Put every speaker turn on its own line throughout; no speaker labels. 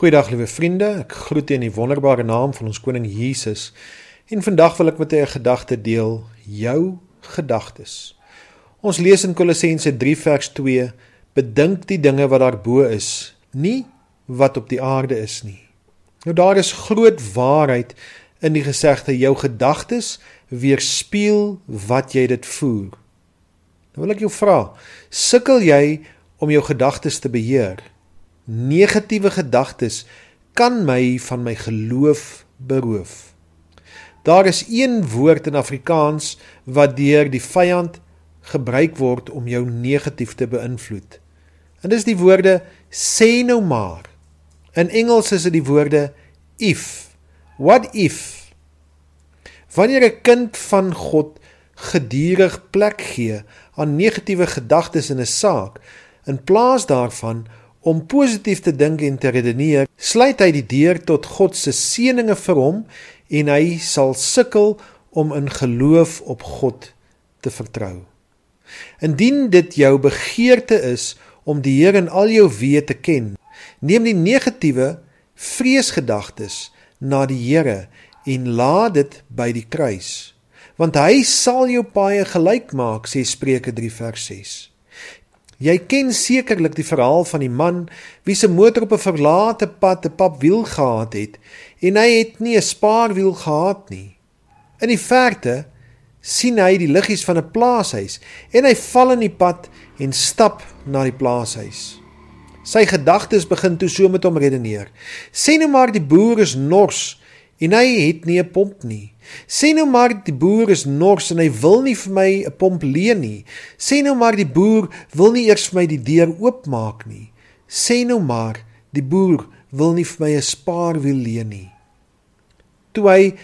Goeiedag liewe vriende, ek groet u in die wonderbare naam van ons koning Jesus en vandag wil ek met u 'n gedagte deel, jou gedagtes. Ons lees in Kolossense 3 vers 2, bedink die dinge wat daarbo is, nie wat op die aarde is nie. Nou daar is groot waarheid in die gesegde, jou gedagtes weerspieël wat jy dit voer. Nou wil ek jou vra, sukkel jy om jou gedagtes te beheer? Negatiewe gedagtes kan my van my geloof beroof. Daar is een woord in Afrikaans wat deur die vyand gebruik word om jou negatief te beïnvloed. En dis die woorde sê nou maar. In Engels is dit die woorde if. What if? Wanneer 'n kind van God gedurig plek gee aan negatiewe gedagtes in 'n saak, in plaas daarvan om positief te dink en te redeneer, sluit hy die deur tot God se seëninge vir hom en hy sal sukkel om in geloof op God te vertrou. Indien dit jou begeerte is om die Here in al jou weë te ken, neem die negatiewe vreesgedagtes na die Here en laat dit by die kruis, want hy sal jou paaie gelyk maak, sê Spreuke 3 vers 6. Jy ken sekerlik die verhaal van die man wie se motor op 'n verlate pad 'n papwiel gehad het en hy het nie 'n spaarwiel gehad nie. In die verte sien hy die liggies van 'n plaashuis en hy val in die pad en stap na die plaashuis. Sy gedagtes begin toe so met hom redeneer. Sê nou maar die boer is nors en hy het nie 'n pomp nie. Sê nou maar die boer is nors en hy wil nie vir my 'n pomp leen nie. Sê nou maar die boer wil nie eers vir my die deur oopmaak nie. Sê nou maar die boer wil nie vir my 'n spaarwiel leen nie. Toe hy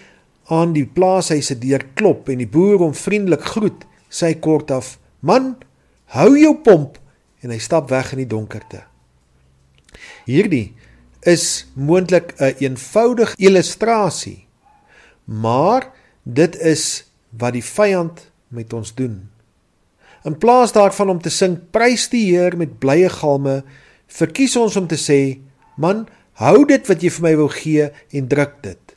aan die plaashuis se deur klop en die boer hom vriendelik groet, sê hy kortaf, man, hou jou pomp, en hy stap weg in die donkerte. Hierdie is moontlik 'n eenvoudige illustrasie, maar dit is wat die vyand met ons doen. In plaas daarvan om te sing, prys die Heer met blye galme, verkies ons om te sê, man, hou dit wat jy vir my wil gee en druk dit.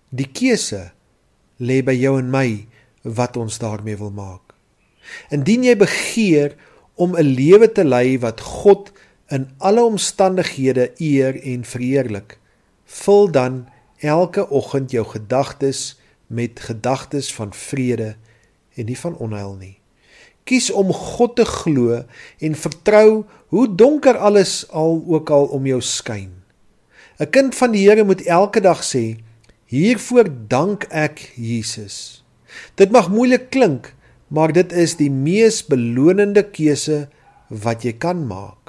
Die keuse lê by jou en my wat ons daarmee wil maak. Indien jy begeer om 'n lewe te lei wat God in alle omstandighede eer en verheerlik, vul dan elke oggend jou gedagtes met gedagtes van vrede en nie van onheil nie. Kies om God te glo en vertrou hoe donker alles ook al om jou skyn. 'n Kind van die Here moet elke dag sê, hiervoor dank ek Jesus. Dit mag moeilik klink, maar dit is die mees belonende keuse wat jy kan maak.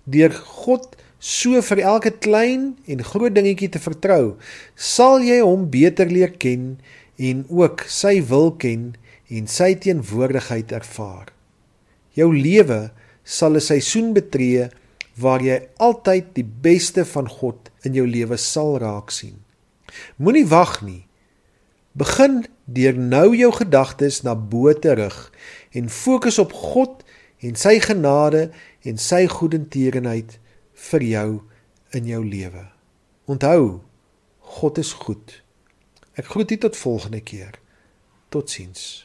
Deur God so vir elke klein en groot dingetjie te vertrou, sal jy hom beter leer ken en ook sy wil ken en sy teenwoordigheid ervaar. Jou lewe sal 'n seisoen betree waar jy altyd die beste van God in jou lewe sal raak sien. Moenie wag nie. Begin deur nou jou gedagtes na bo te rig en fokus op God en sy genade en sy goedertierenheid vir jou in jou lewe. Onthou, God is goed. Ek groet u tot volgende keer. Totsiens.